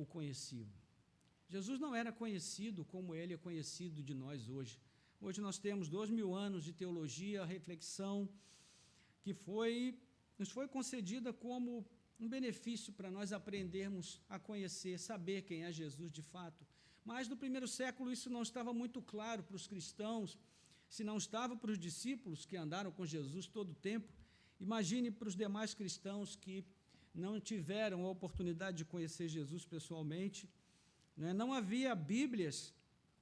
o conheciam. Jesus não era conhecido como ele é conhecido de nós hoje. Hoje nós temos 2000 anos de teologia, reflexão, que nos foi concedida como um benefício para nós aprendermos a conhecer, saber quem é Jesus de fato. Mas no primeiro século isso não estava muito claro para os cristãos, se não estava para os discípulos que andaram com Jesus todo o tempo, imagine para os demais cristãos que não tiveram a oportunidade de conhecer Jesus pessoalmente. Não havia Bíblias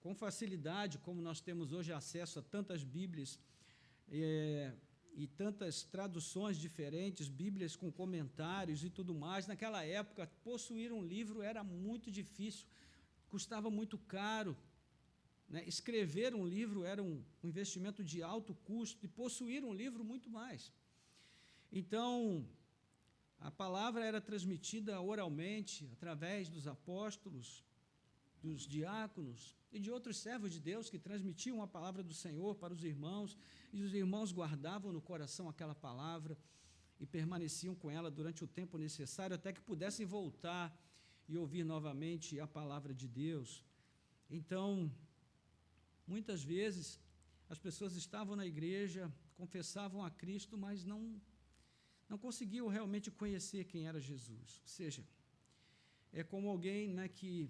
com facilidade, como nós temos hoje acesso a tantas Bíblias e tantas traduções diferentes, Bíblias com comentários e tudo mais. Naquela época, possuir um livro era muito difícil, custava muito caro. Escrever um livro era um investimento de alto custo, e possuir um livro muito mais. Então, a palavra era transmitida oralmente, através dos apóstolos, dos diáconos e de outros servos de Deus que transmitiam a palavra do Senhor para os irmãos, e os irmãos guardavam no coração aquela palavra e permaneciam com ela durante o tempo necessário até que pudessem voltar e ouvir novamente a palavra de Deus. Então, muitas vezes, as pessoas estavam na igreja, confessavam a Cristo, mas não conseguiam realmente conhecer quem era Jesus. Ou seja, é como alguém que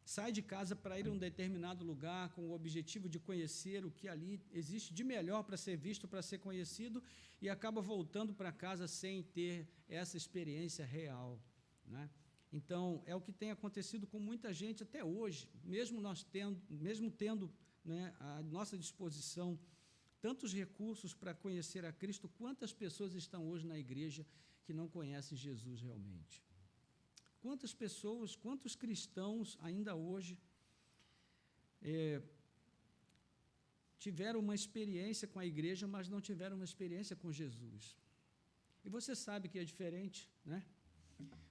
sai de casa para ir a um determinado lugar com o objetivo de conhecer o que ali existe de melhor para ser visto, para ser conhecido, e acaba voltando para casa sem ter essa experiência real. Então, é o que tem acontecido com muita gente até hoje, mesmo tendo à nossa disposição tantos recursos para conhecer a Cristo, quantas pessoas estão hoje na igreja que não conhecem Jesus realmente? Quantas pessoas, quantos cristãos ainda hoje tiveram uma experiência com a igreja, mas não tiveram uma experiência com Jesus? E você sabe que é diferente,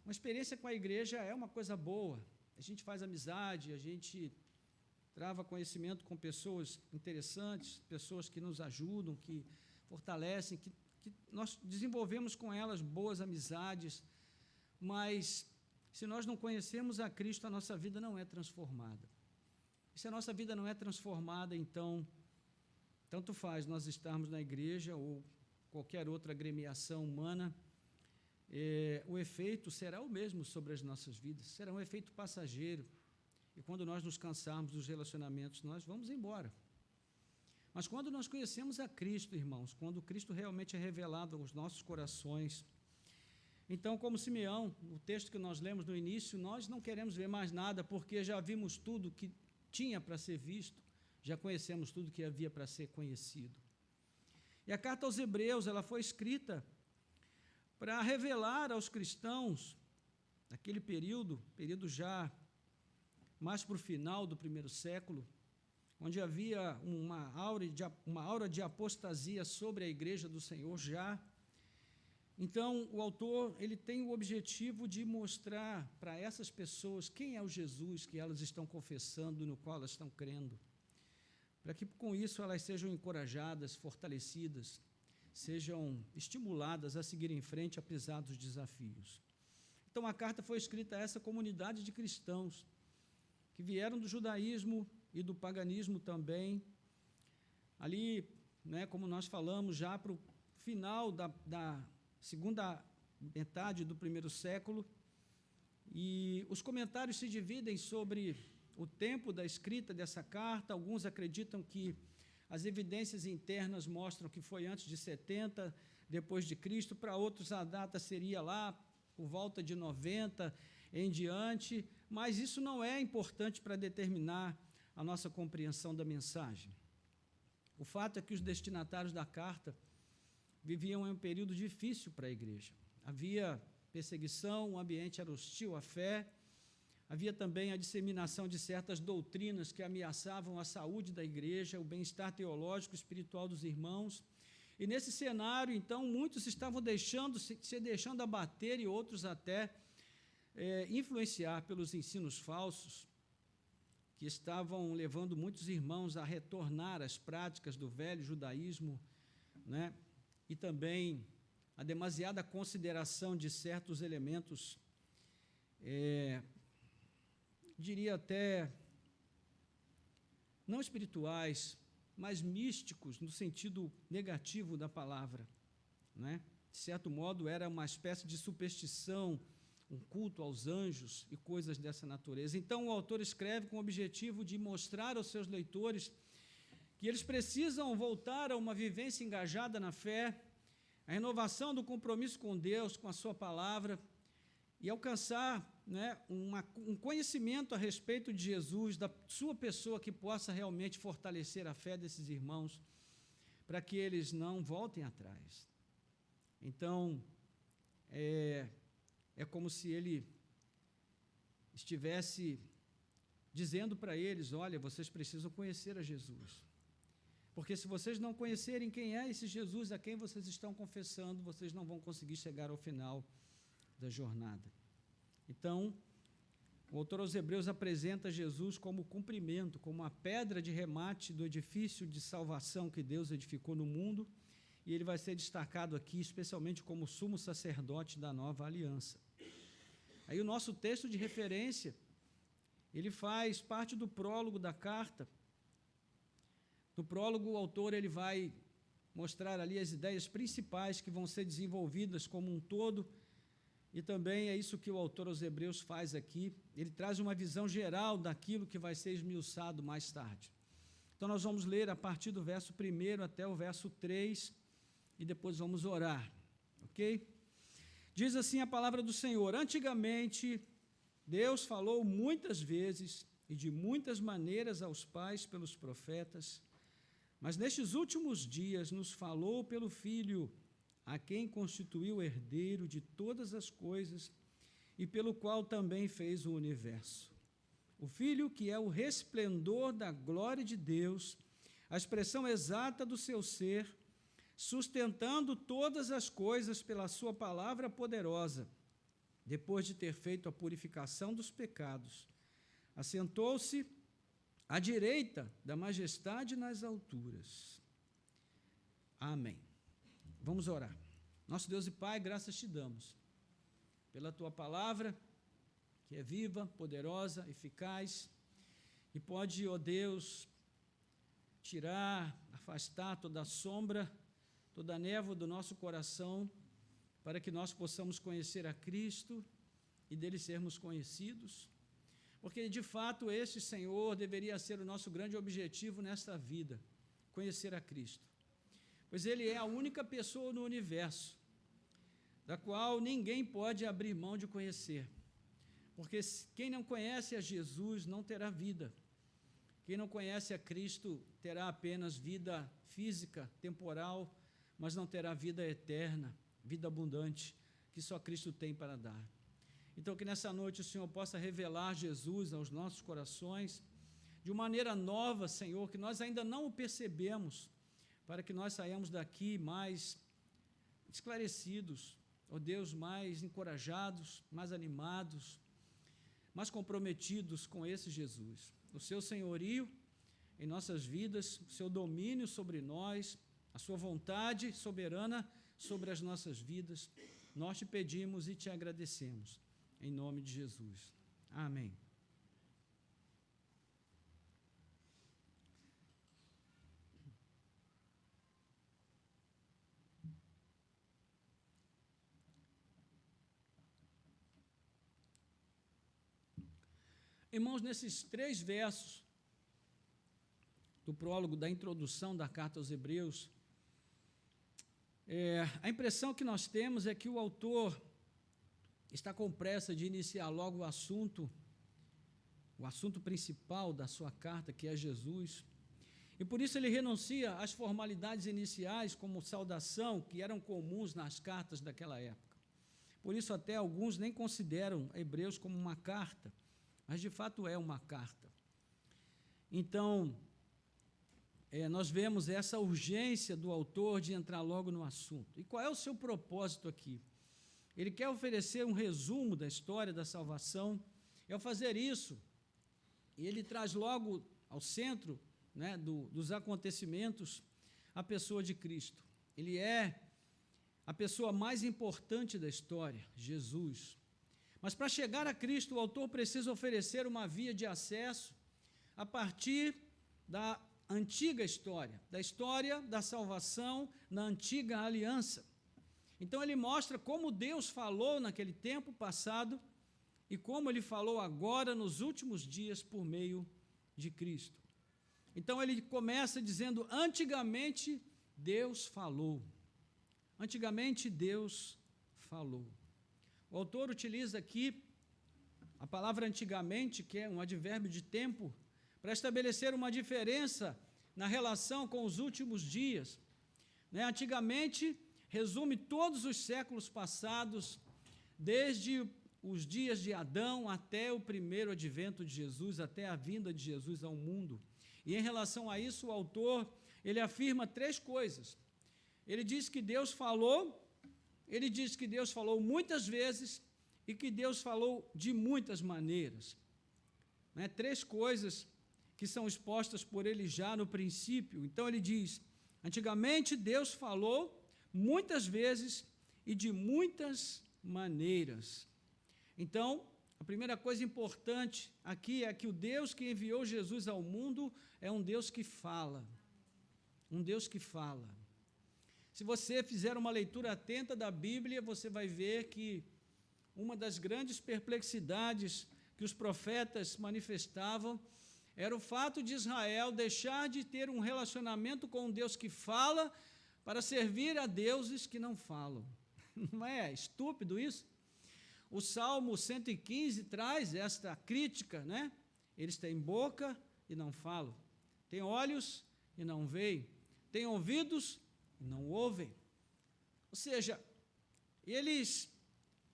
Uma experiência com a igreja é uma coisa boa, a gente faz amizade, a gente trava conhecimento com pessoas interessantes, pessoas que nos ajudam, que fortalecem, que nós desenvolvemos com elas boas amizades, mas se nós não conhecemos a Cristo, a nossa vida não é transformada. E se a nossa vida não é transformada, então, tanto faz nós estarmos na igreja ou qualquer outra agremiação humana, o efeito será o mesmo sobre as nossas vidas, será um efeito passageiro, e quando nós nos cansarmos dos relacionamentos, nós vamos embora. Mas quando nós conhecemos a Cristo, irmãos, quando Cristo realmente é revelado aos nossos corações, então, como Simeão, o texto que nós lemos no início, nós não queremos ver mais nada, porque já vimos tudo que tinha para ser visto, já conhecemos tudo que havia para ser conhecido. E a carta aos Hebreus, ela foi escrita para revelar aos cristãos, naquele período já mais para o final do primeiro século, onde havia uma aura de apostasia sobre a igreja do Senhor já. Então, o autor ele tem o objetivo de mostrar para essas pessoas quem é o Jesus que elas estão confessando, no qual elas estão crendo, para que com isso elas sejam encorajadas, fortalecidas, sejam estimuladas a seguir em frente apesar dos desafios. Então, a carta foi escrita a essa comunidade de cristãos que vieram do judaísmo e do paganismo também, ali, como nós falamos, já para o final da segunda metade do primeiro século, e os comentários se dividem sobre o tempo da escrita dessa carta. Alguns acreditam que as evidências internas mostram que foi antes de 70 depois de Cristo, para outros a data seria lá por volta de 90 em diante, mas isso não é importante para determinar a nossa compreensão da mensagem. O fato é que os destinatários da carta viviam em um período difícil para a igreja. Havia perseguição, o ambiente era hostil à fé, havia também a disseminação de certas doutrinas que ameaçavam a saúde da igreja, o bem-estar teológico e espiritual dos irmãos. E nesse cenário, então, muitos estavam se deixando abater e outros até influenciar pelos ensinos falsos que estavam levando muitos irmãos a retornar às práticas do velho judaísmo, e também a demasiada consideração de certos elementos diria até, não espirituais, mas místicos, no sentido negativo da palavra, né? De certo modo, era uma espécie de superstição, um culto aos anjos e coisas dessa natureza. Então, o autor escreve com o objetivo de mostrar aos seus leitores que eles precisam voltar a uma vivência engajada na fé, a renovação do compromisso com Deus, com a sua palavra, e alcançar, né, um conhecimento a respeito de Jesus, da sua pessoa, que possa realmente fortalecer a fé desses irmãos, para que eles não voltem atrás. Então, é como se ele estivesse dizendo para eles: olha, vocês precisam conhecer a Jesus. Porque se vocês não conhecerem quem é esse Jesus a quem vocês estão confessando, vocês não vão conseguir chegar ao final da jornada. Então, o autor aos Hebreus apresenta Jesus como cumprimento, como a pedra de remate do edifício de salvação que Deus edificou no mundo, e ele vai ser destacado aqui especialmente como sumo sacerdote da nova aliança. Aí o nosso texto de referência, ele faz parte do prólogo da carta. No prólogo, o autor ele vai mostrar ali as ideias principais que vão ser desenvolvidas como um todo, e também é isso que o autor aos Hebreus faz aqui. Ele traz uma visão geral daquilo que vai ser esmiuçado mais tarde. Então, nós vamos ler a partir do verso 1 até o verso 3, e depois vamos orar, ok? Diz assim a palavra do Senhor: antigamente, Deus falou muitas vezes e de muitas maneiras aos pais pelos profetas, mas nestes últimos dias nos falou pelo Filho, a quem constituiu herdeiro de todas as coisas e pelo qual também fez o universo. O Filho, que é o resplendor da glória de Deus, a expressão exata do seu ser, sustentando todas as coisas pela sua palavra poderosa, depois de ter feito a purificação dos pecados, assentou-se à direita da majestade nas alturas. Amém. Vamos orar. Nosso Deus e Pai, graças te damos pela tua palavra, que é viva, poderosa, eficaz, e pode, ó Deus, tirar, afastar toda a sombra, toda a névoa do nosso coração, para que nós possamos conhecer a Cristo e dele sermos conhecidos, porque de fato este, Senhor, deveria ser o nosso grande objetivo nesta vida, conhecer a Cristo, pois ele é a única pessoa no universo da qual ninguém pode abrir mão de conhecer, porque quem não conhece a Jesus não terá vida. Quem não conhece a Cristo terá apenas vida física, temporal, mas não terá vida eterna, vida abundante, que só Cristo tem para dar. Então, que nessa noite o Senhor possa revelar Jesus aos nossos corações, de uma maneira nova, Senhor, que nós ainda não o percebemos, para que nós saiamos daqui mais esclarecidos, ó Deus, mais encorajados, mais animados, mais comprometidos com esse Jesus. O seu senhorio em nossas vidas, o seu domínio sobre nós, a sua vontade soberana sobre as nossas vidas, nós te pedimos e te agradecemos, em nome de Jesus. Amém. Irmãos, nesses 3 versos do prólogo, da introdução da carta aos Hebreus, a impressão que nós temos é que o autor está com pressa de iniciar logo o assunto principal da sua carta, que é Jesus, e por isso ele renuncia às formalidades iniciais, como saudação, que eram comuns nas cartas daquela época. Por isso até alguns nem consideram Hebreus como uma carta, mas de fato é uma carta. Então, nós vemos essa urgência do autor de entrar logo no assunto. E qual é o seu propósito aqui? Ele quer oferecer um resumo da história da salvação, e ao fazer isso, ele traz logo ao centro, né, dos acontecimentos a pessoa de Cristo. Ele é a pessoa mais importante da história, Jesus. Mas para chegar a Cristo, o autor precisa oferecer uma via de acesso a partir da antiga história, da história da salvação na antiga aliança. Então ele mostra como Deus falou naquele tempo passado e como ele falou agora nos últimos dias por meio de Cristo. Então ele começa dizendo: antigamente Deus falou. Antigamente Deus falou. O autor utiliza aqui a palavra antigamente, que é um advérbio de tempo, para estabelecer uma diferença na relação com os últimos dias. Antigamente resume todos os séculos passados, desde os dias de Adão até o primeiro advento de Jesus, até a vinda de Jesus ao mundo. E em relação a isso, o autor, ele afirma 3 coisas. Ele diz que Deus falou, ele diz que Deus falou muitas vezes e que Deus falou de muitas maneiras. 3 coisas que são expostas por ele já no princípio. Então ele diz: antigamente Deus falou muitas vezes e de muitas maneiras. Então, a primeira coisa importante aqui é que o Deus que enviou Jesus ao mundo é um Deus que fala. Um Deus que fala. Se você fizer uma leitura atenta da Bíblia, você vai ver que uma das grandes perplexidades que os profetas manifestavam era o fato de Israel deixar de ter um relacionamento com um Deus que fala para servir a deuses que não falam. Não é estúpido isso? O Salmo 115 traz esta crítica, Eles têm boca e não falam, têm olhos e não veem, têm ouvidos e não ouvem. Ou seja, eles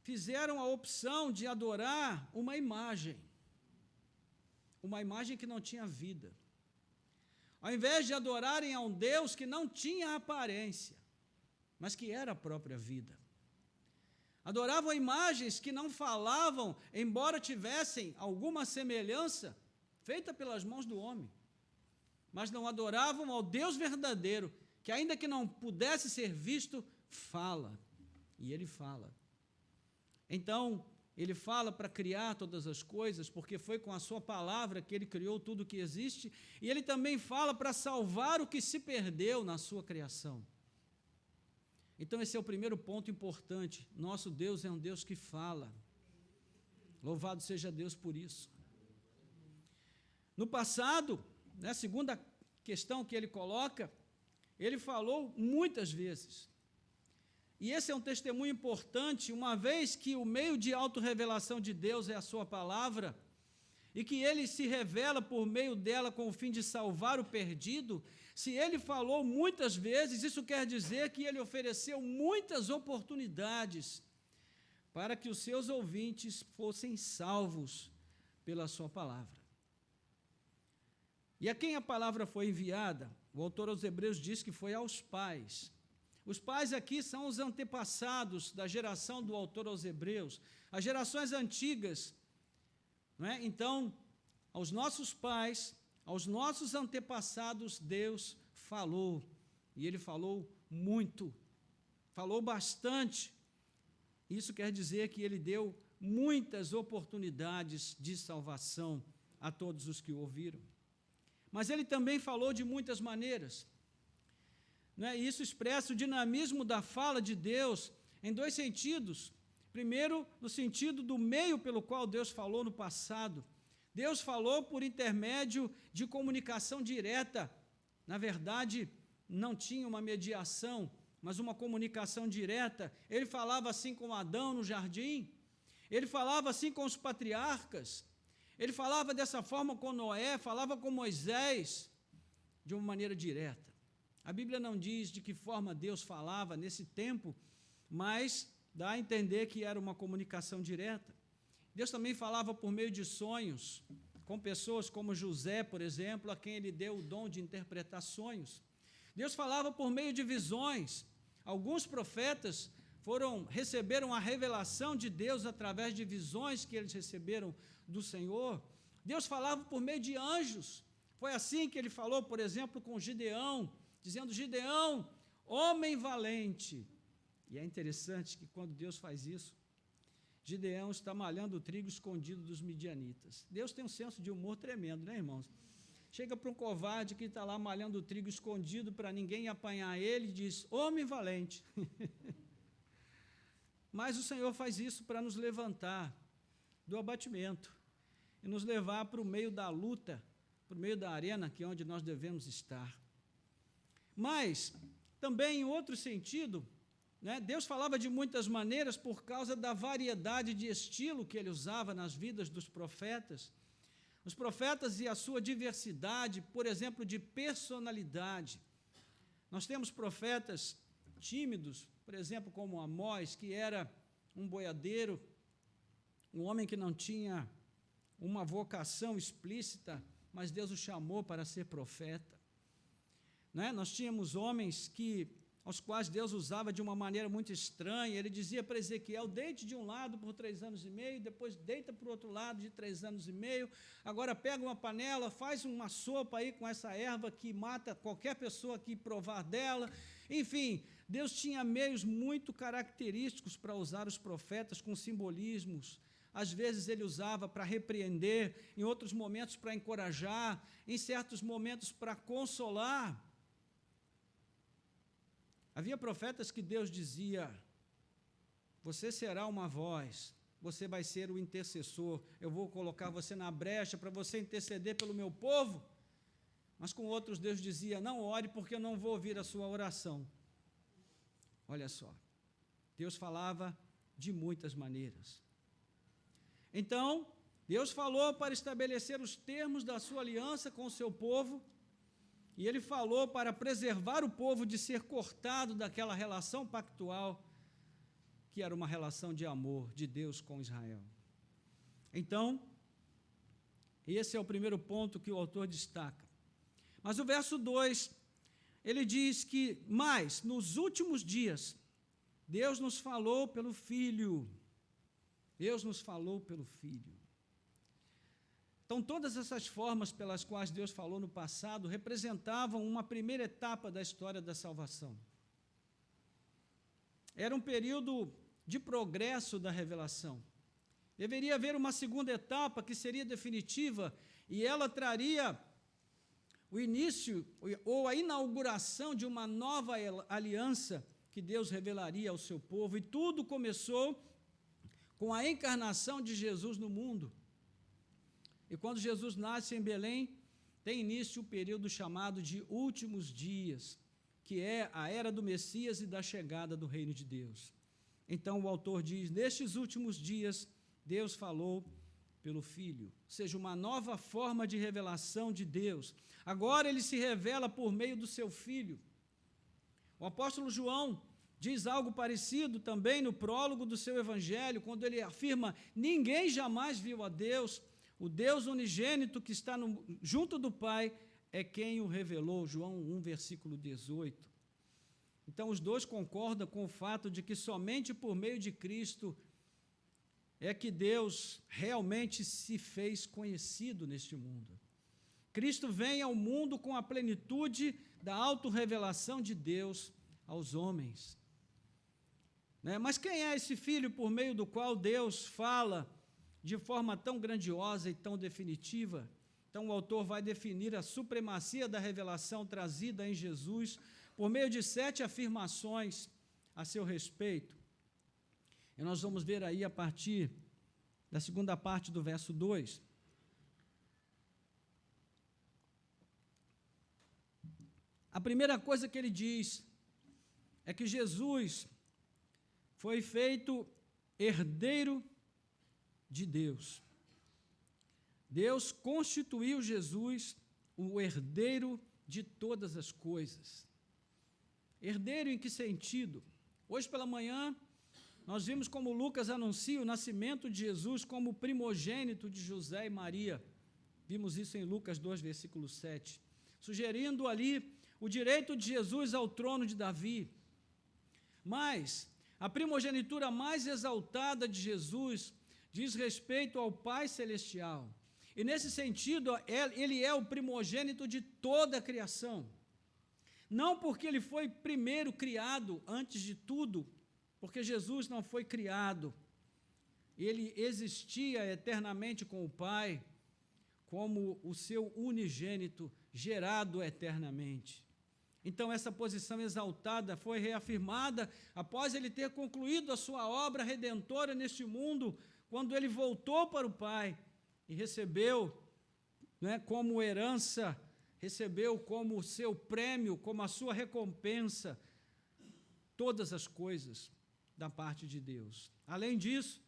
fizeram a opção de adorar uma imagem que não tinha vida. Ao invés de adorarem a um Deus que não tinha aparência, mas que era a própria vida. Adoravam imagens que não falavam, embora tivessem alguma semelhança feita pelas mãos do homem, mas não adoravam ao Deus verdadeiro, que ainda que não pudesse ser visto, fala. E ele fala. Então, ele fala para criar todas as coisas, porque foi com a sua palavra que ele criou tudo o que existe, e ele também fala para salvar o que se perdeu na sua criação. Então, esse é o primeiro ponto importante. Nosso Deus é um Deus que fala. Louvado seja Deus por isso. No passado, a segunda questão que ele coloca, ele falou muitas vezes. E esse é um testemunho importante, uma vez que o meio de autorrevelação de Deus é a sua palavra, e que ele se revela por meio dela com o fim de salvar o perdido. Se ele falou muitas vezes, isso quer dizer que ele ofereceu muitas oportunidades para que os seus ouvintes fossem salvos pela sua palavra. E a quem a palavra foi enviada? O autor aos Hebreus diz que foi aos pais. Os pais aqui são os antepassados da geração do autor aos Hebreus, as gerações antigas. Então, aos nossos pais, aos nossos antepassados, Deus falou, e ele falou muito, falou bastante. Isso quer dizer que ele deu muitas oportunidades de salvação a todos os que o ouviram. Mas ele também falou de muitas maneiras. E isso expressa o dinamismo da fala de Deus em 2 sentidos. Primeiro, no sentido do meio pelo qual Deus falou no passado. Deus falou por intermédio de comunicação direta. Na verdade, não tinha uma mediação, mas uma comunicação direta. Ele falava assim com Adão no jardim, ele falava assim com os patriarcas, ele falava dessa forma com Noé, falava com Moisés, de uma maneira direta. A Bíblia não diz de que forma Deus falava nesse tempo, mas dá a entender que era uma comunicação direta. Deus também falava por meio de sonhos, com pessoas como José, por exemplo, a quem ele deu o dom de interpretar sonhos. Deus falava por meio de visões. Alguns profetas receberam a revelação de Deus através de visões que eles receberam do Senhor. Deus falava por meio de anjos. Foi assim que ele falou, por exemplo, com Gideão, dizendo: Gideão, homem valente. E é interessante que quando Deus faz isso, Gideão está malhando o trigo escondido dos midianitas. Deus tem um senso de humor tremendo, né, irmãos? Chega para um covarde que está lá malhando o trigo escondido para ninguém apanhar ele e diz, homem valente. Mas o Senhor faz isso para nos levantar do abatimento e nos levar para o meio da luta, para o meio da arena, que é onde nós devemos estar. Mas, também em outro sentido, né, Deus falava de muitas maneiras por causa da variedade de estilo que ele usava nas vidas dos profetas. Os profetas e a sua diversidade, por exemplo, de personalidade. Nós temos profetas tímidos, por exemplo, como Amós, que era um boiadeiro, um homem que não tinha uma vocação explícita, mas Deus o chamou para ser profeta. Né? Nós tínhamos homens aos quais Deus usava de uma maneira muito estranha. Ele dizia para Ezequiel, deite de um lado por 3 anos e meio, depois deita para o outro lado de 3 anos e meio, agora pega uma panela, faz uma sopa aí com essa erva que mata qualquer pessoa que provar dela. Enfim, Deus tinha meios muito característicos para usar os profetas com simbolismos. Às vezes ele usava para repreender, em outros momentos para encorajar, em certos momentos para consolar. Havia profetas que Deus dizia, você será uma voz, você vai ser o intercessor, eu vou colocar você na brecha para você interceder pelo meu povo. Mas com outros Deus dizia, não ore porque eu não vou ouvir a sua oração. Olha só, Deus falava de muitas maneiras. Então, Deus falou para estabelecer os termos da sua aliança com o seu povo, e ele falou para preservar o povo de ser cortado daquela relação pactual, que era uma relação de amor de Deus com Israel. Então, esse é o primeiro ponto que o autor destaca. Mas o verso 2, ele diz que, mas, nos últimos dias, Deus nos falou pelo Filho. Deus nos falou pelo Filho. Então, todas essas formas pelas quais Deus falou no passado representavam uma primeira etapa da história da salvação. Era um período de progresso da revelação. Deveria haver uma segunda etapa que seria definitiva e ela traria o início ou a inauguração de uma nova aliança que Deus revelaria ao seu povo. E tudo começou com a encarnação de Jesus no mundo. E quando Jesus nasce em Belém, tem início o período chamado de últimos dias, que é a era do Messias e da chegada do reino de Deus. Então o autor diz, nestes últimos dias, Deus falou pelo Filho, ou seja, uma nova forma de revelação de Deus. Agora ele se revela por meio do seu Filho. O apóstolo João diz algo parecido também no prólogo do seu evangelho, quando ele afirma, ninguém jamais viu a Deus, o Deus unigênito que está junto do Pai é quem o revelou, João 1, versículo 18. Então, os dois concordam com o fato de que somente por meio de Cristo é que Deus realmente se fez conhecido neste mundo. Cristo vem ao mundo com a plenitude da autorrevelação de Deus aos homens. Mas quem é esse Filho por meio do qual Deus fala de forma tão grandiosa e tão definitiva? Então o autor vai definir a supremacia da revelação trazida em Jesus por meio de 7 afirmações a seu respeito. E nós vamos ver aí a partir da segunda parte do verso 2. A primeira coisa que ele diz é que Jesus foi feito herdeiro de Deus. Deus constituiu Jesus o herdeiro de todas as coisas. Herdeiro em que sentido? Hoje pela manhã, nós vimos como Lucas anuncia o nascimento de Jesus como primogênito de José e Maria. Vimos isso em Lucas 2, versículo 7. Sugerindo ali o direito de Jesus ao trono de Davi. Mas a primogenitura mais exaltada de Jesus diz respeito ao Pai Celestial. E nesse sentido, ele é o primogênito de toda a criação. Não porque ele foi primeiro criado antes de tudo, porque Jesus não foi criado, ele existia eternamente com o Pai, como o seu unigênito, gerado eternamente. Então, essa posição exaltada foi reafirmada após ele ter concluído a sua obra redentora neste mundo, quando ele voltou para o Pai e recebeu, como herança, recebeu como seu prêmio, como a sua recompensa, todas as coisas da parte de Deus. Além disso,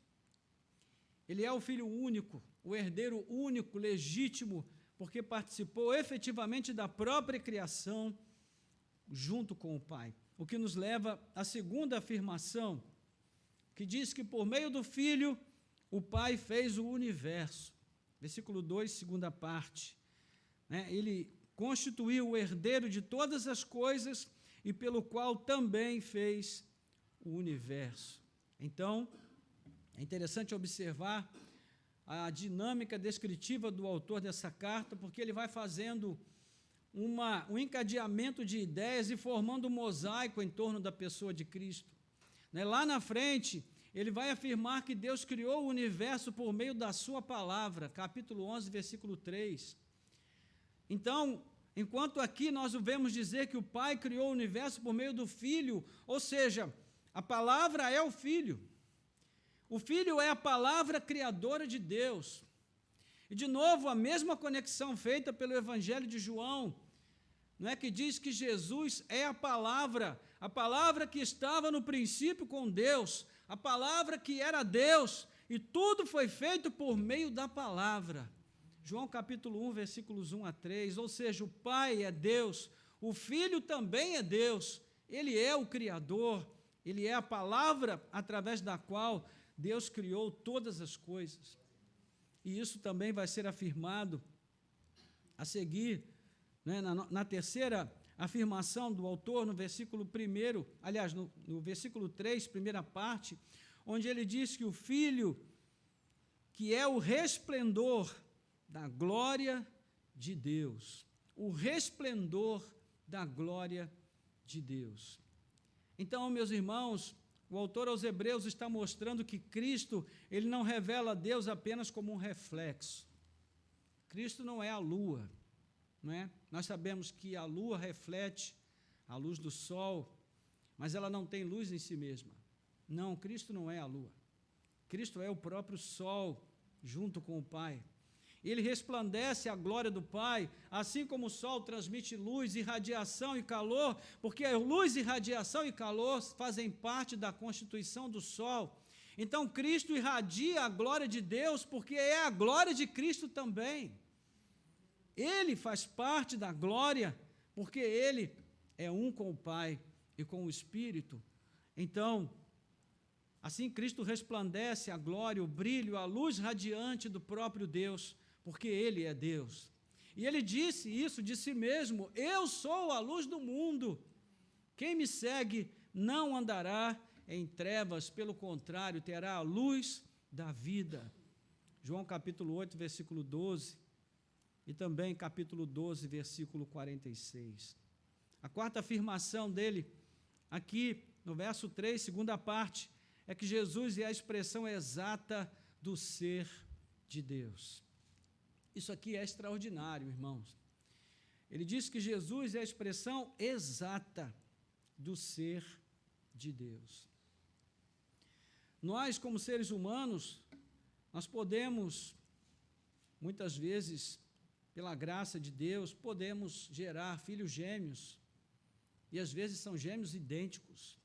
ele é o Filho único, o herdeiro único, legítimo, porque participou efetivamente da própria criação junto com o Pai. O que nos leva à segunda afirmação, que diz que por meio do Filho, o Pai fez o universo. Versículo 2, segunda parte. Ele constituiu o herdeiro de todas as coisas e pelo qual também fez o universo. Então, é interessante observar a dinâmica descritiva do autor dessa carta, porque ele vai fazendo um encadeamento de ideias e formando um mosaico em torno da pessoa de Cristo. Lá na frente, ele vai afirmar que Deus criou o universo por meio da sua palavra, capítulo 11, versículo 3. Então, enquanto aqui nós o vemos dizer que o Pai criou o universo por meio do Filho, ou seja, a palavra é o Filho. O Filho é a palavra criadora de Deus. E, de novo, a mesma conexão feita pelo Evangelho de João, que diz que Jesus é a palavra que estava no princípio com Deus, a palavra que era Deus, e tudo foi feito por meio da palavra. João capítulo 1, versículos 1 a 3, ou seja, o Pai é Deus, o Filho também é Deus, ele é o Criador, ele é a palavra através da qual Deus criou todas as coisas. E isso também vai ser afirmado a seguir, na terceira afirmação do autor, no versículo 1, aliás, no versículo 3, primeira parte, onde ele diz que o Filho, que é o resplendor da glória de Deus, o resplendor da glória de Deus. Então, meus irmãos, o autor aos Hebreus está mostrando que Cristo, ele não revela a Deus apenas como um reflexo. Cristo não é a lua, Nós sabemos que a lua reflete a luz do sol, mas ela não tem luz em si mesma. Não, Cristo não é a lua. Cristo é o próprio sol, junto com o Pai. Ele resplandece a glória do Pai, assim como o sol transmite luz, irradiação e calor, porque a luz, irradiação e calor fazem parte da constituição do sol. Então, Cristo irradia a glória de Deus, porque é a glória de Cristo também. Ele faz parte da glória, porque ele é um com o Pai e com o Espírito. Então, assim Cristo resplandece a glória, o brilho, a luz radiante do próprio Deus, porque ele é Deus. E ele disse isso de si mesmo: eu sou a luz do mundo. Quem me segue não andará em trevas, pelo contrário, terá a luz da vida. João capítulo 8, versículo 12, e também capítulo 12, versículo 46. A quarta afirmação dele, aqui no verso 3, segunda parte, é que Jesus é a expressão exata do ser de Deus. Isso aqui é extraordinário, irmãos. Ele diz que Jesus é a expressão exata do ser de Deus. Nós, como seres humanos, nós podemos, muitas vezes, pela graça de Deus, podemos gerar filhos gêmeos, e às vezes são gêmeos idênticos.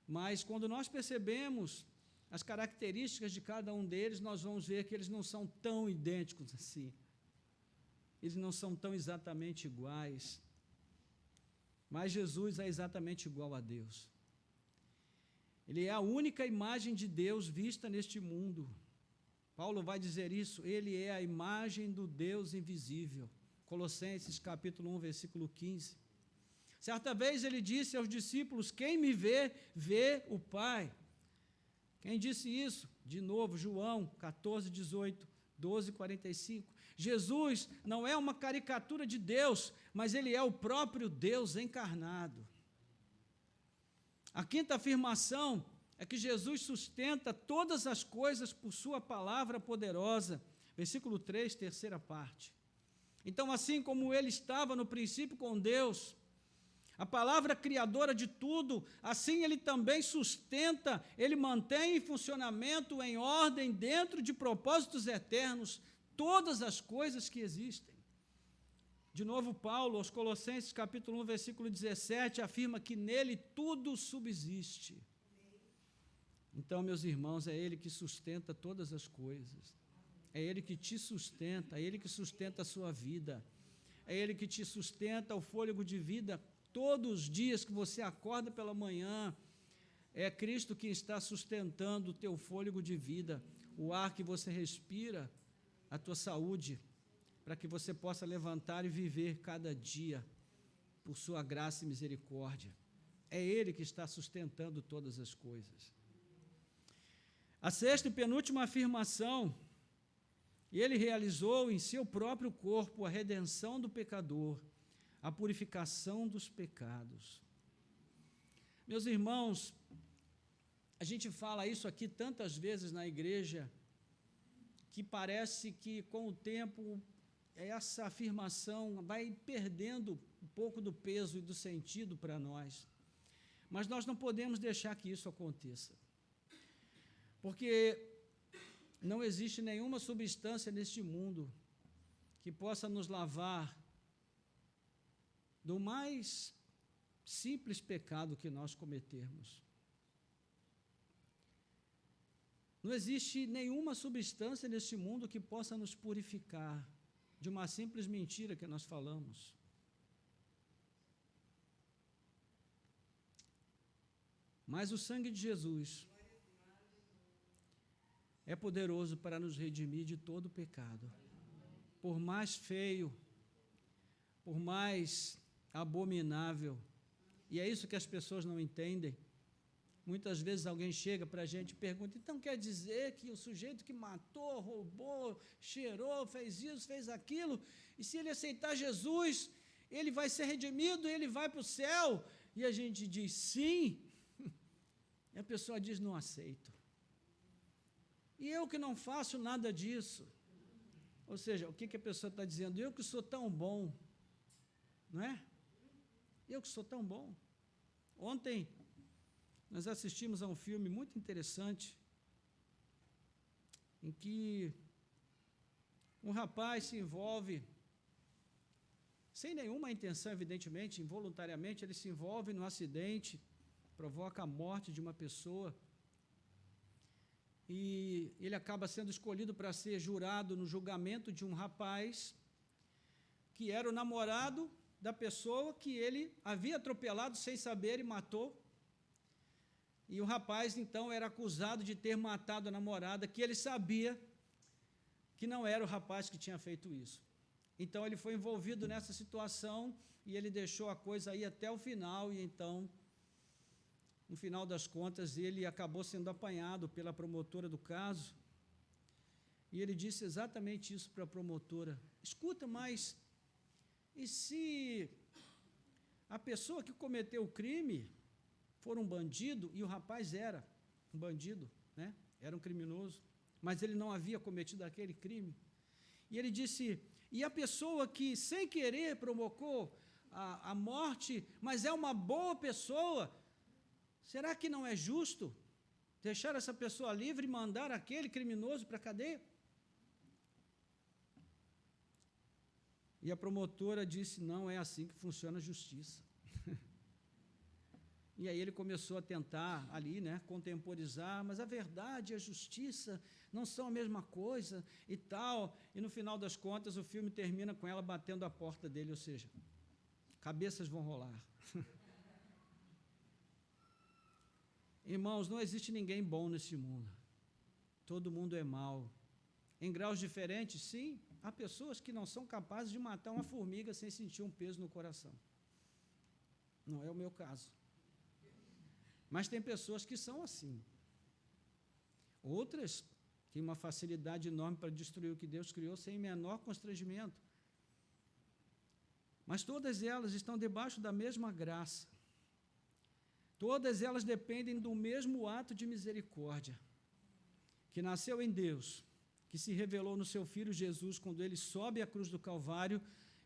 Mas quando nós percebemos as características de cada um deles, nós vamos ver que eles não são tão idênticos assim. Eles não são tão exatamente iguais. Mas Jesus é exatamente igual a Deus. Ele é a única imagem de Deus vista neste mundo. Paulo vai dizer isso, ele é a imagem do Deus invisível. Colossenses capítulo 1, versículo 15. Certa vez ele disse aos discípulos: quem me vê, vê o Pai. Quem disse isso? De novo, João 14, 18, 12, 45. Jesus não é uma caricatura de Deus, mas ele é o próprio Deus encarnado. A quinta afirmação é que Jesus sustenta todas as coisas por sua palavra poderosa. Versículo 3, terceira parte. Então, assim como ele estava no princípio com Deus, a palavra criadora de tudo, assim ele também sustenta, ele mantém em funcionamento, em ordem, dentro de propósitos eternos, todas as coisas que existem. De novo, Paulo, aos Colossenses, capítulo 1, versículo 17, afirma que nele tudo subsiste. Então, meus irmãos, é ele que sustenta todas as coisas. É ele que te sustenta, é ele que sustenta a sua vida. É ele que te sustenta o fôlego de vida todos os dias que você acorda pela manhã. É Cristo que está sustentando o teu fôlego de vida, o ar que você respira, a tua saúde, para que você possa levantar e viver cada dia por sua graça e misericórdia. É ele que está sustentando todas as coisas. A sexta e penúltima afirmação: ele realizou em seu próprio corpo a redenção do pecador, a purificação dos pecados. Meus irmãos, a gente fala isso aqui tantas vezes na igreja, que parece que com o tempo essa afirmação vai perdendo um pouco do peso e do sentido para nós. Mas nós não podemos deixar que isso aconteça, porque não existe nenhuma substância neste mundo que possa nos lavar do mais simples pecado que nós cometermos. Não existe nenhuma substância neste mundo que possa nos purificar de uma simples mentira que nós falamos. Mas o sangue de Jesus é poderoso para nos redimir de todo pecado. Por mais feio, por mais abominável, e é isso que as pessoas não entendem. Muitas vezes alguém chega para a gente e pergunta: então quer dizer que o sujeito que matou, roubou, cheirou, fez isso, fez aquilo, e se ele aceitar Jesus, ele vai ser redimido, ele vai para o céu? E a gente diz sim, e a pessoa diz: não aceito. E eu que não faço nada disso. Ou seja, o que a pessoa está dizendo? Eu que sou tão bom, não é? Eu que sou tão bom. Ontem nós assistimos a um filme muito interessante, em que um rapaz se envolve, sem nenhuma intenção, evidentemente, involuntariamente, ele se envolve num acidente, provoca a morte de uma pessoa, e ele acaba sendo escolhido para ser jurado no julgamento de um rapaz que era o namorado da pessoa que ele havia atropelado sem saber e matou. E o rapaz, então, era acusado de ter matado a namorada, que ele sabia que não era o rapaz que tinha feito isso. Então, ele foi envolvido nessa situação e ele deixou a coisa aí até o final, e então, no final das contas, ele acabou sendo apanhado pela promotora do caso, e ele disse exatamente isso para a promotora: escuta, mas e se a pessoa que cometeu o crime for um bandido, e o rapaz era um bandido, né? Era um criminoso, mas ele não havia cometido aquele crime. E ele disse: e a pessoa que sem querer provocou a morte, mas é uma boa pessoa, será que não é justo deixar essa pessoa livre e mandar aquele criminoso para a cadeia? E a promotora disse: não é assim que funciona a justiça. E aí ele começou a tentar ali, né, contemporizar, mas a verdade e a justiça não são a mesma coisa e tal. E no final das contas o filme termina com ela batendo a porta dele, ou seja, cabeças vão rolar. Irmãos, não existe ninguém bom nesse mundo. Todo mundo é mau. Em graus diferentes, sim, há pessoas que não são capazes de matar uma formiga sem sentir um peso no coração. Não é o meu caso. Mas tem pessoas que são assim. Outras têm uma facilidade enorme para destruir o que Deus criou sem menor constrangimento. Mas todas elas estão debaixo da mesma graça. Todas elas dependem do mesmo ato de misericórdia, que nasceu em Deus, que se revelou no seu Filho Jesus, quando ele sobe à cruz do Calvário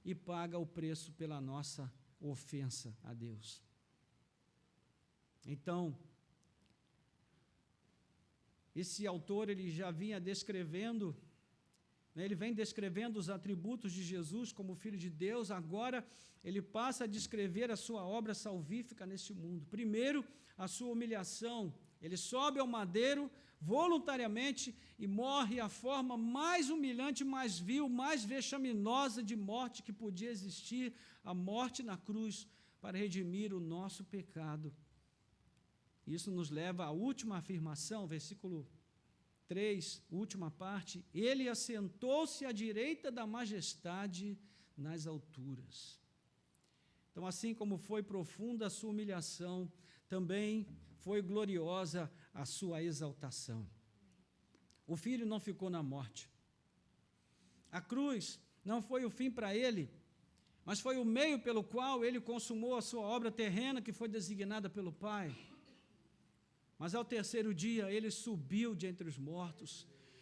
e paga o preço pela nossa ofensa a Deus. Então, esse autor, ele já vinha descrevendo, ele vem descrevendo os atributos de Jesus como Filho de Deus. Agora ele passa a descrever a sua obra salvífica neste mundo. Primeiro, a sua humilhação. Ele sobe ao madeiro voluntariamente e morre a forma mais humilhante, mais vil, mais vexaminosa de morte que podia existir, a morte na cruz, para redimir o nosso pecado. Isso nos leva à última afirmação, versículo 3, última parte. Ele assentou-se à direita da majestade nas alturas. Então, assim como foi profunda a sua humilhação, também foi gloriosa a sua exaltação. O Filho não ficou na morte. A cruz não foi o fim para ele, mas foi o meio pelo qual ele consumou a sua obra terrena, que foi designada pelo Pai. Mas ao terceiro dia ele subiu de entre os mortos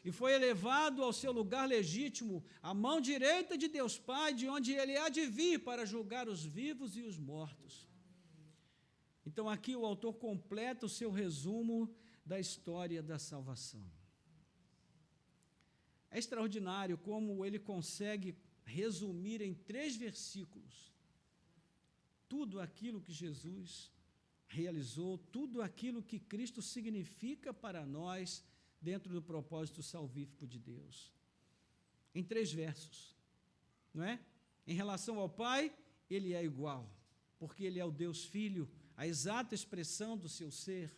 e foi elevado ao seu lugar legítimo, à mão direita de Deus Pai, de onde ele há de vir para julgar os vivos e os mortos. Então aqui o autor completa o seu resumo da história da salvação. É extraordinário como ele consegue resumir em 3 versículos tudo aquilo que Jesus realizou, tudo aquilo que Cristo significa para nós dentro do propósito salvífico de Deus. Em 3 versos, não é? Em relação ao Pai, ele é igual, porque ele é o Deus Filho, a exata expressão do seu ser.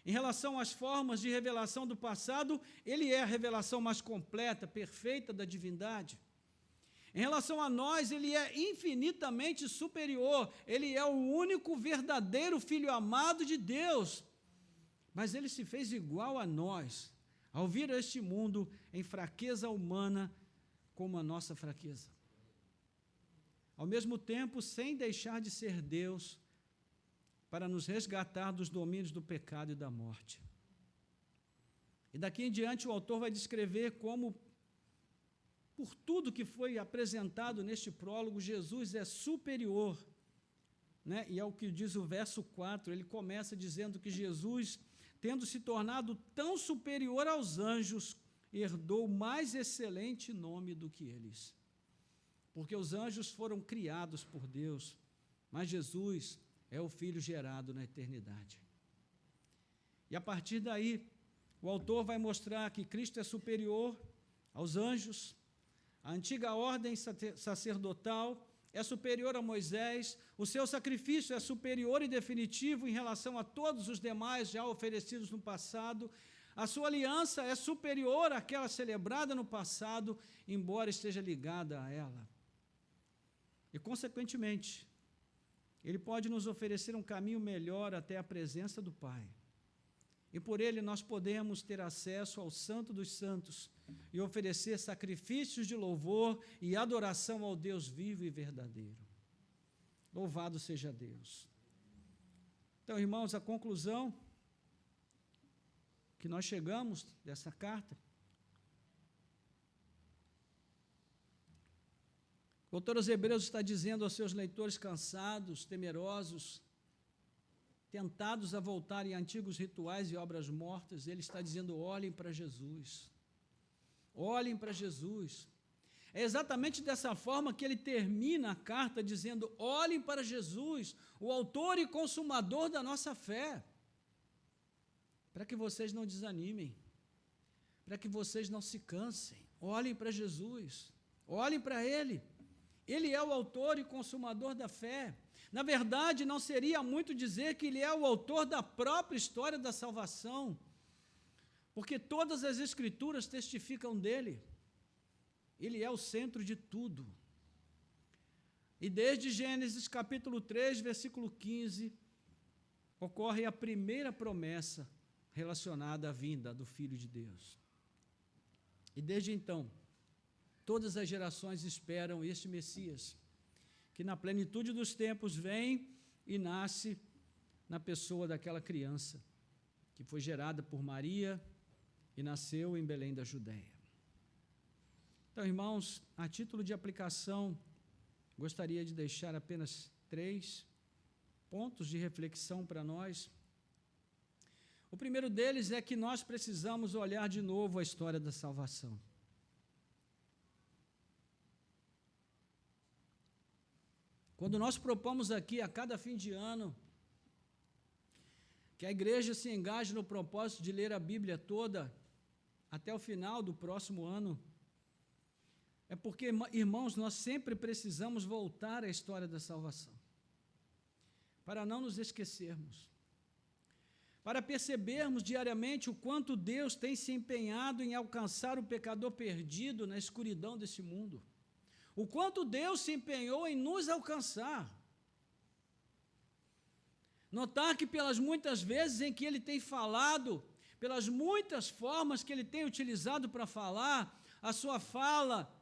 Em relação às formas de revelação do passado, ele é a revelação mais completa, perfeita da divindade. Em relação a nós, ele é infinitamente superior, ele é o único verdadeiro Filho amado de Deus, mas ele se fez igual a nós, ao vir a este mundo em fraqueza humana como a nossa fraqueza. Ao mesmo tempo, sem deixar de ser Deus, para nos resgatar dos domínios do pecado e da morte. E daqui em diante o autor vai descrever como, por tudo que foi apresentado neste prólogo, Jesus é superior, né? E é o que diz o verso 4, ele começa dizendo que Jesus, tendo se tornado tão superior aos anjos, herdou mais excelente nome do que eles. Porque os anjos foram criados por Deus, mas Jesus é o Filho gerado na eternidade. E a partir daí, o autor vai mostrar que Cristo é superior aos anjos, a antiga ordem sacerdotal é superior a Moisés, o seu sacrifício é superior e definitivo em relação a todos os demais já oferecidos no passado, a sua aliança é superior àquela celebrada no passado, embora esteja ligada a ela. E, consequentemente, ele pode nos oferecer um caminho melhor até a presença do Pai. E por ele nós podemos ter acesso ao Santo dos Santos e oferecer sacrifícios de louvor e adoração ao Deus vivo e verdadeiro. Louvado seja Deus. Então, irmãos, a conclusão que nós chegamos dessa carta, o autor aos Hebreus está dizendo aos seus leitores cansados, temerosos, tentados a voltarem a antigos rituais e obras mortas, ele está dizendo: olhem para Jesus. Olhem para Jesus. É exatamente dessa forma que ele termina a carta, dizendo: olhem para Jesus, o autor e consumador da nossa fé, para que vocês não desanimem, para que vocês não se cansem. Olhem para Jesus, olhem para Ele. Ele é o autor e consumador da fé. Na verdade, não seria muito dizer que ele é o autor da própria história da salvação, porque todas as Escrituras testificam dele. Ele é o centro de tudo. E desde Gênesis capítulo 3, versículo 15, ocorre a primeira promessa relacionada à vinda do Filho de Deus. E desde então, todas as gerações esperam este Messias, que na plenitude dos tempos vem e nasce na pessoa daquela criança, que foi gerada por Maria e nasceu em Belém da Judéia. Então, irmãos, a título de aplicação, gostaria de deixar apenas 3 pontos de reflexão para nós. O primeiro deles é que nós precisamos olhar de novo a história da salvação. Quando nós propomos aqui, a cada fim de ano, que a igreja se engaje no propósito de ler a Bíblia toda, até o final do próximo ano, é porque, irmãos, nós sempre precisamos voltar à história da salvação, para não nos esquecermos, para percebermos diariamente o quanto Deus tem se empenhado em alcançar o pecador perdido na escuridão desse mundo, o quanto Deus se empenhou em nos alcançar. Notar que pelas muitas vezes em que Ele tem falado, pelas muitas formas que Ele tem utilizado para falar, a sua fala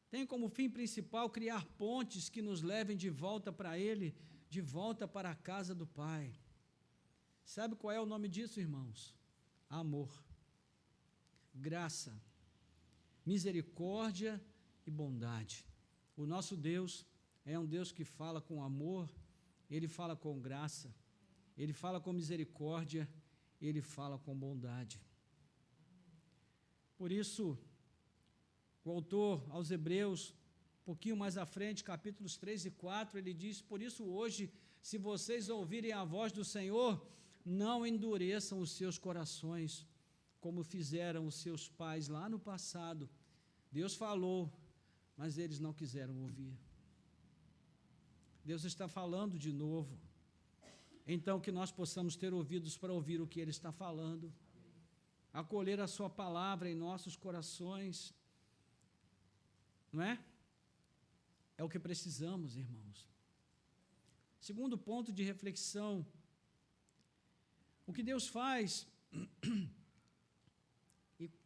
tem como fim principal criar pontes que nos levem de volta para Ele, de volta para a casa do Pai. Sabe qual é o nome disso, irmãos? Amor, graça, misericórdia e bondade. O nosso Deus é um Deus que fala com amor, Ele fala com graça, Ele fala com misericórdia, Ele fala com bondade. Por isso, o autor aos Hebreus, um pouquinho mais à frente, capítulos 3 e 4, ele diz: por isso hoje, se vocês ouvirem a voz do Senhor, não endureçam os seus corações, como fizeram os seus pais lá no passado. Deus falou, mas eles não quiseram ouvir. Deus está falando de novo. Então, que nós possamos ter ouvidos para ouvir o que Ele está falando, acolher a sua palavra em nossos corações, não é? É o que precisamos, irmãos. Segundo ponto de reflexão, o que Deus faz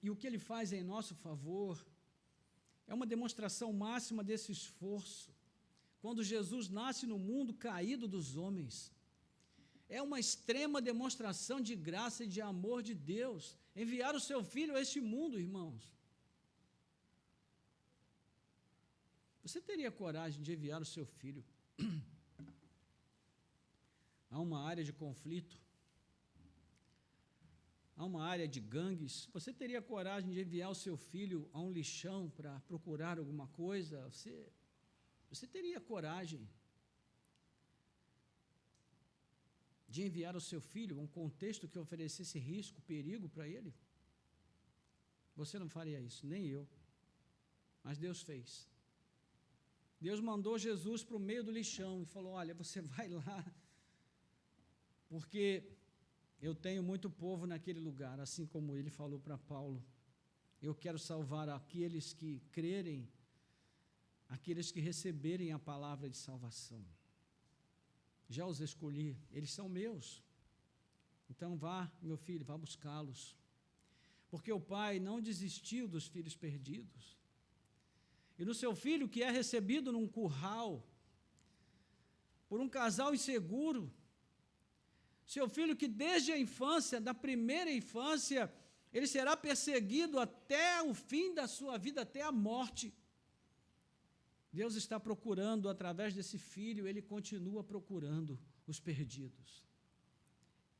e o que Ele faz em nosso favor é uma demonstração máxima desse esforço. Quando Jesus nasce no mundo caído dos homens, é uma extrema demonstração de graça e de amor de Deus, enviar o seu Filho a este mundo, irmãos. Você teria coragem de enviar o seu filho a uma área de conflito, a uma área de gangues? Você teria coragem de enviar o seu filho a um lixão para procurar alguma coisa? Você teria coragem de enviar o seu filho a um contexto que oferecesse risco, perigo para ele? Você não faria isso, nem eu. Mas Deus fez. Deus mandou Jesus para o meio do lixão e falou: olha, você vai lá, porque eu tenho muito povo naquele lugar, assim como ele falou para Paulo. Eu quero salvar aqueles que crerem, aqueles que receberem a palavra de salvação. Já os escolhi, eles são meus. Então vá, meu filho, vá buscá-los. Porque o Pai não desistiu dos filhos perdidos. E no seu filho que é recebido num curral, por um casal inseguro, seu filho que desde a infância, da primeira infância, ele será perseguido até o fim da sua vida, até a morte. Deus está procurando, através desse filho, Ele continua procurando os perdidos.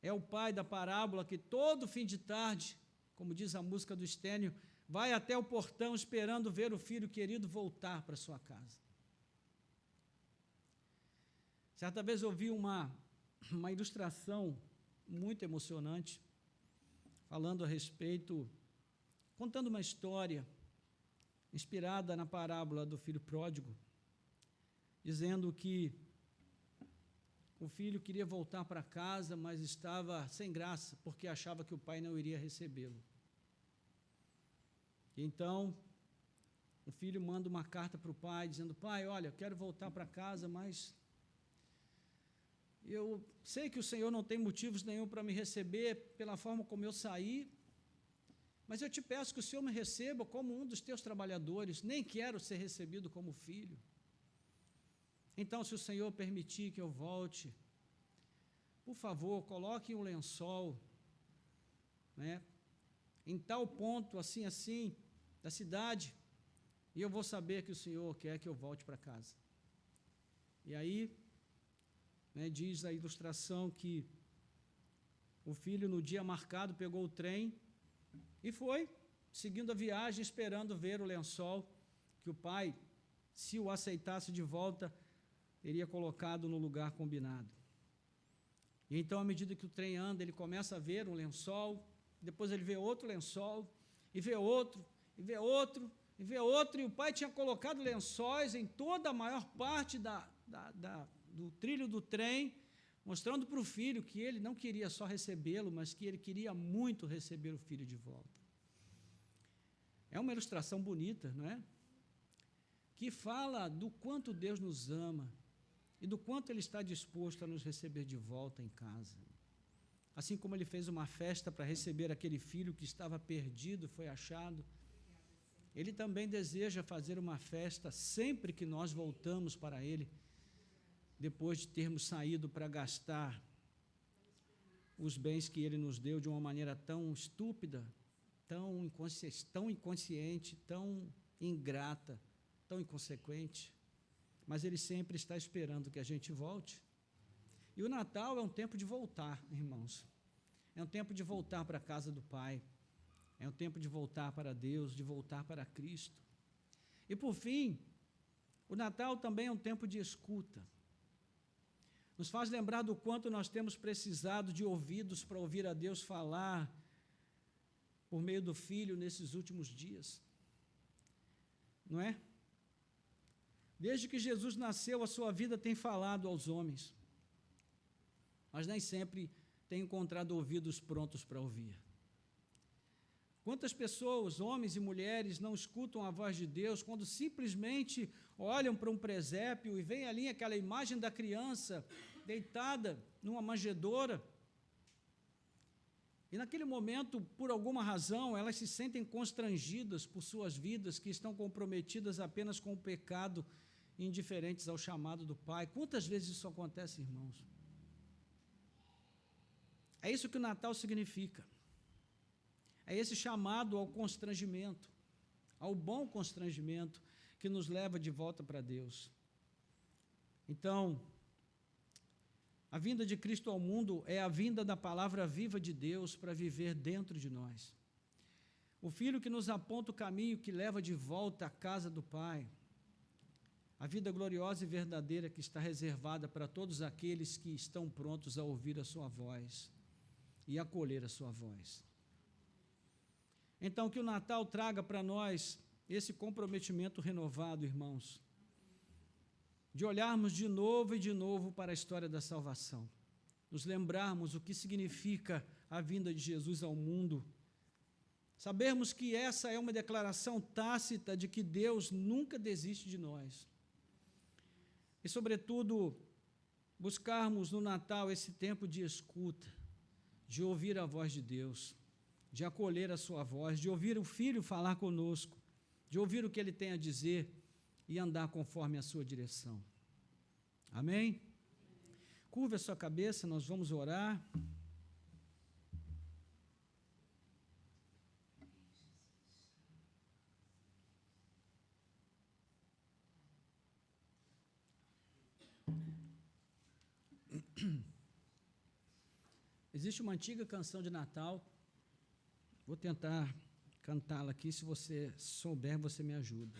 É o pai da parábola que todo fim de tarde, como diz a música do Estênio, vai até o portão esperando ver o filho querido voltar para sua casa. Certa vez ouvi uma ilustração muito emocionante, falando a respeito, contando uma história inspirada na parábola do filho pródigo, dizendo que o filho queria voltar para casa, mas estava sem graça, porque achava que o pai não iria recebê-lo. Então, o filho manda uma carta para o pai, dizendo: pai, olha, eu quero voltar para casa, mas eu sei que o Senhor não tem motivos nenhum para me receber pela forma como eu saí, mas eu te peço que o Senhor me receba como um dos teus trabalhadores, nem quero ser recebido como filho. Então, se o Senhor permitir que eu volte, por favor, coloque um lençol, né, em tal ponto, assim, da cidade, e eu vou saber que o senhor quer que eu volte para casa. E aí, né, diz a ilustração que o filho, no dia marcado, pegou o trem e foi, seguindo a viagem, esperando ver o lençol que o pai, se o aceitasse de volta, teria colocado no lugar combinado. E então, à medida que o trem anda, ele começa a ver um lençol, depois ele vê outro lençol, e vê outro, e vê outro, e vê outro, e o pai tinha colocado lençóis em toda a maior parte do trilho do trem, mostrando para o filho que ele não queria só recebê-lo, mas que ele queria muito receber o filho de volta. É uma ilustração bonita, não é? Que fala do quanto Deus nos ama e do quanto Ele está disposto a nos receber de volta em casa. Assim como Ele fez uma festa para receber aquele filho que estava perdido, foi achado, Ele também deseja fazer uma festa sempre que nós voltamos para Ele, depois de termos saído para gastar os bens que Ele nos deu de uma maneira tão estúpida, tão inconsciente, tão ingrata, tão inconsequente. Mas Ele sempre está esperando que a gente volte. E o Natal é um tempo de voltar, irmãos. É um tempo de voltar para a casa do Pai. É um tempo de voltar para Deus, de voltar para Cristo. E, por fim, o Natal também é um tempo de escuta. Nos faz lembrar do quanto nós temos precisado de ouvidos para ouvir a Deus falar por meio do Filho nesses últimos dias. Não é? Desde que Jesus nasceu, a sua vida tem falado aos homens, mas nem sempre tem encontrado ouvidos prontos para ouvir. Quantas pessoas, homens e mulheres, não escutam a voz de Deus quando simplesmente olham para um presépio e veem ali aquela imagem da criança deitada numa manjedoura, e naquele momento, por alguma razão, elas se sentem constrangidas por suas vidas que estão comprometidas apenas com o pecado, indiferentes ao chamado do Pai. Quantas vezes isso acontece, irmãos? É isso que o Natal significa. É esse chamado ao constrangimento, ao bom constrangimento que nos leva de volta para Deus. Então, a vinda de Cristo ao mundo é a vinda da palavra viva de Deus para viver dentro de nós. O Filho que nos aponta o caminho que leva de volta à casa do Pai. A vida gloriosa e verdadeira que está reservada para todos aqueles que estão prontos a ouvir a sua voz e acolher a sua voz. Então, que o Natal traga para nós esse comprometimento renovado, irmãos, de olharmos de novo e de novo para a história da salvação, nos lembrarmos o que significa a vinda de Jesus ao mundo, sabermos que essa é uma declaração tácita de que Deus nunca desiste de nós. E, sobretudo, buscarmos no Natal esse tempo de escuta, de ouvir a voz de Deus, de acolher a sua voz, de ouvir o Filho falar conosco, de ouvir o que Ele tem a dizer e andar conforme a sua direção. Amém? Curva a sua cabeça, nós vamos orar. Existe uma antiga canção de Natal, vou tentar cantá-la aqui, se você souber, você me ajuda.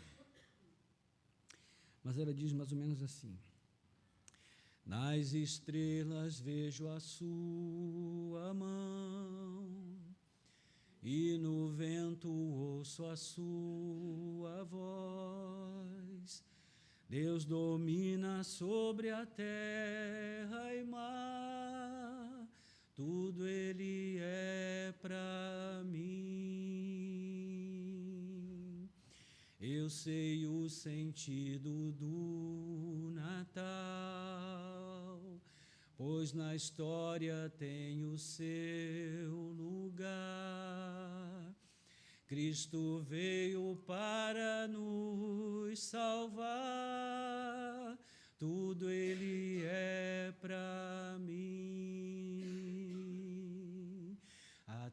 Mas ela diz mais ou menos assim: nas estrelas vejo a sua mão, e no vento ouço a sua voz. Deus domina sobre a terra e mar, tudo Ele é para mim. Eu sei o sentido do Natal, pois na história tem o seu lugar. Cristo veio para nos salvar, tudo Ele é para mim.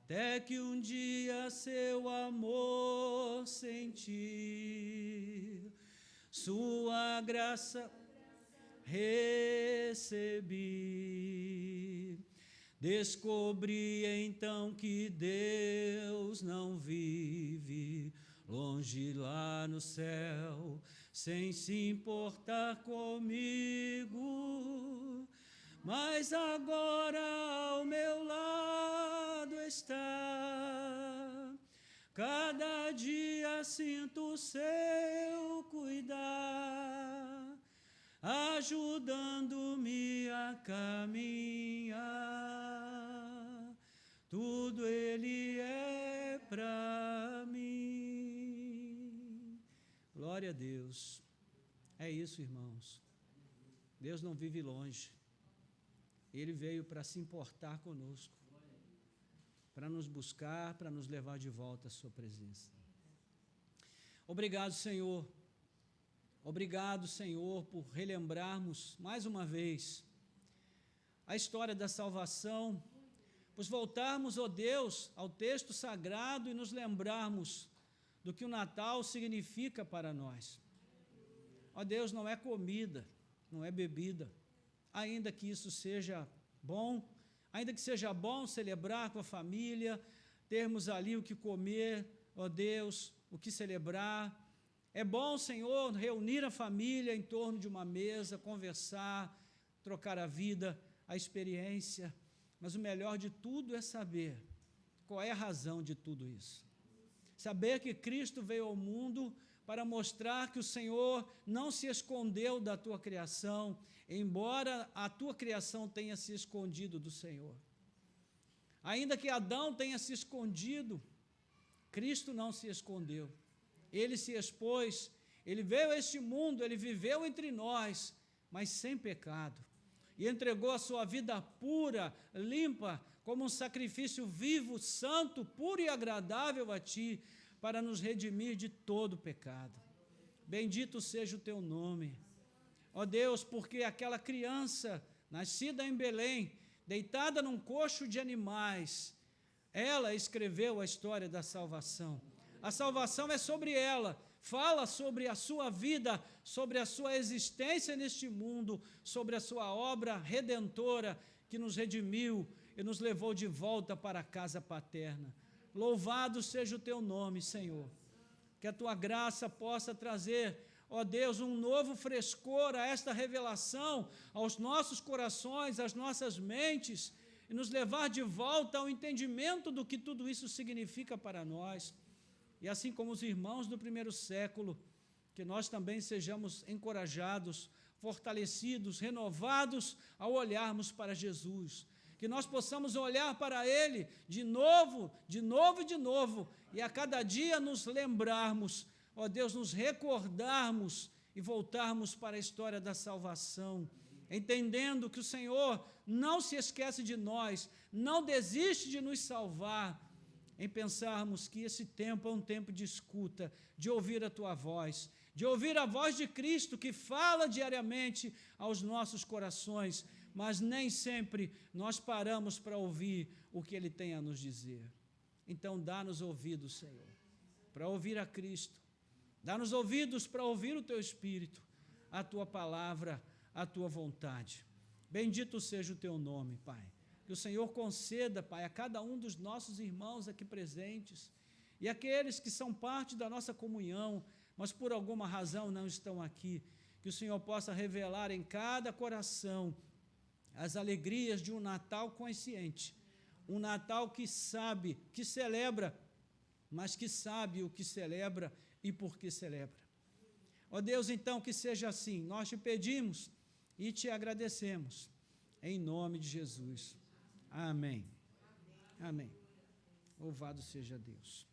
até que um dia seu amor senti, sua graça recebi. Descobri então que Deus não vive longe lá no céu, sem se importar comigo, mas agora ao meu lado está. Cada dia sinto o seu cuidar, ajudando-me a caminhar. Tudo Ele é para mim. Glória a Deus. É isso, irmãos. Deus não vive longe. Ele veio para se importar conosco, para nos buscar, para nos levar de volta à sua presença. Obrigado, Senhor. Obrigado, Senhor, por relembrarmos mais uma vez a história da salvação, por voltarmos, ó Deus, ao texto sagrado e nos lembrarmos do que o Natal significa para nós. Ó Deus, não é comida, não é bebida, ainda que isso seja bom, ainda que seja bom celebrar com a família, termos ali o que comer, ó Deus, o que celebrar. É bom, Senhor, reunir a família em torno de uma mesa, conversar, trocar a vida, a experiência, mas o melhor de tudo é saber qual é a razão de tudo isso. Saber que Cristo veio ao mundo para mostrar que o Senhor não se escondeu da tua criação, embora a tua criação tenha se escondido do Senhor. Ainda que Adão tenha se escondido, Cristo não se escondeu. Ele se expôs, ele veio a este mundo, ele viveu entre nós, mas sem pecado. E entregou a sua vida pura, limpa, como um sacrifício vivo, santo, puro e agradável a ti, para nos redimir de todo pecado. Bendito seja o teu nome. Ó Deus, porque aquela criança, nascida em Belém, deitada num coxo de animais, ela escreveu a história da salvação. A salvação é sobre ela, fala sobre a sua vida, sobre a sua existência neste mundo, sobre a sua obra redentora que nos redimiu e nos levou de volta para a casa paterna. Louvado seja o teu nome, Senhor. Que a tua graça possa trazer, ó Deus, um novo frescor a esta revelação, aos nossos corações, às nossas mentes, e nos levar de volta ao entendimento do que tudo isso significa para nós. E assim como os irmãos do primeiro século, que nós também sejamos encorajados, fortalecidos, renovados ao olharmos para Jesus. Que nós possamos olhar para Ele de novo, de novo e de novo, e a cada dia nos lembrarmos, ó Deus, nos recordarmos e voltarmos para a história da salvação, entendendo que o Senhor não se esquece de nós, não desiste de nos salvar, em pensarmos que esse tempo é um tempo de escuta, de ouvir a tua voz, de ouvir a voz de Cristo que fala diariamente aos nossos corações, mas nem sempre nós paramos para ouvir o que Ele tem a nos dizer. Então dá-nos ouvidos, Senhor, para ouvir a Cristo, dá-nos ouvidos para ouvir o Teu Espírito, a Tua palavra, a Tua vontade. Bendito seja o Teu nome, Pai. Que o Senhor conceda, Pai, a cada um dos nossos irmãos aqui presentes e aqueles que são parte da nossa comunhão, mas por alguma razão não estão aqui, que o Senhor possa revelar em cada coração as alegrias de um Natal consciente, um Natal que sabe, que celebra, mas que sabe o que celebra e por que celebra. Ó Deus, então, que seja assim, nós te pedimos e te agradecemos, em nome de Jesus. Amém. Amém. Louvado seja Deus.